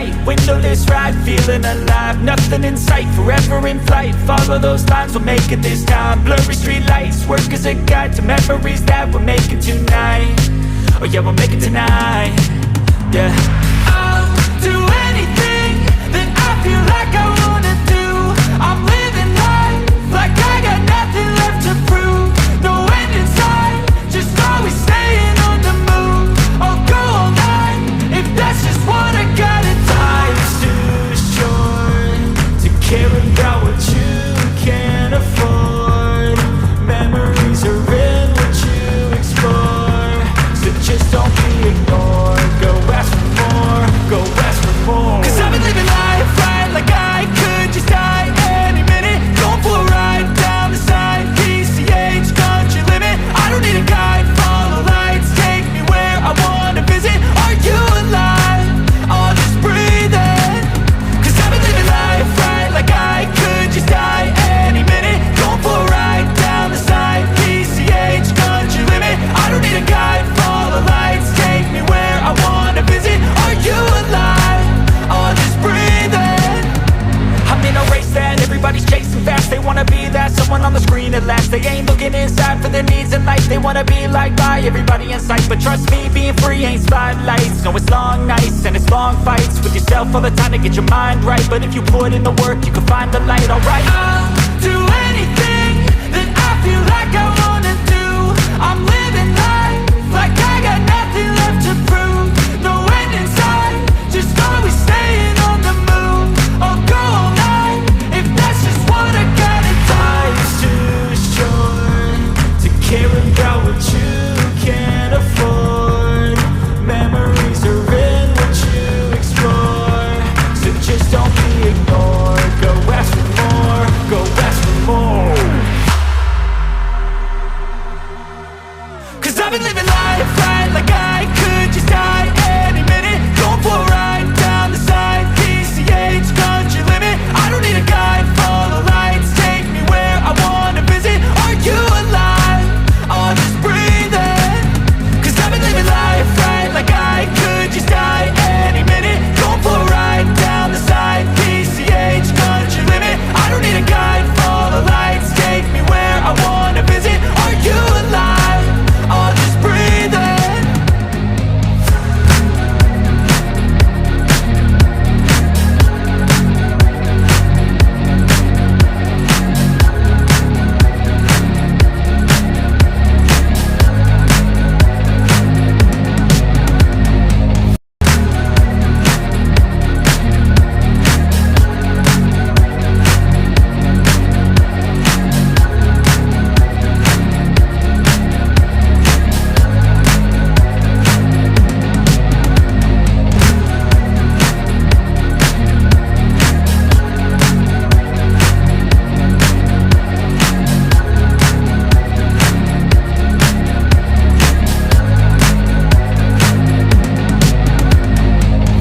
night, windowless ride, feeling alive. Nothing in sight, forever in flight. Follow those lines, we'll make it this time. Blurry street lights, work as a guide to memories that we're making tonight. Oh yeah, we'll make it tonight. Yeah, I'll do anything that I feel like I wanna do. I'm living life like I got nothing left to prove. No end in sight, just always staying on the move. I'll go all night if that's just what I gotta do. Life's too short to care about what you can't afford. Memories are in what you explore, so just don't be ignored. Go ask for more, go ask for more. 'Cause I've been living life right like I could just die any minute. Going for a ride down the side, PCH, country limit. I don't need a guide, follow lights, take me where I wanna visit. Are you alive? I'll just breathe in. 'Cause I've been living life right like I could just die any minute. Going for a ride down the side, PCH, country limit. I don't need a guide, follow lights, take me where I wanna visit. Are you alive? I'll just breathe in. I'm in a race that everybody's chasing fast. They wanna be that someone on the screen at last. They ain't looking inside for their needs in life. They wanna be liked by everybody in sight. But trust me, being free ain't spotlights. No, it's long nights and it's long fights with yourself all the time to get your mind right. But if you put in the work, you can find the light, alright? I'll do anything that I feel like I wanna do. I'm living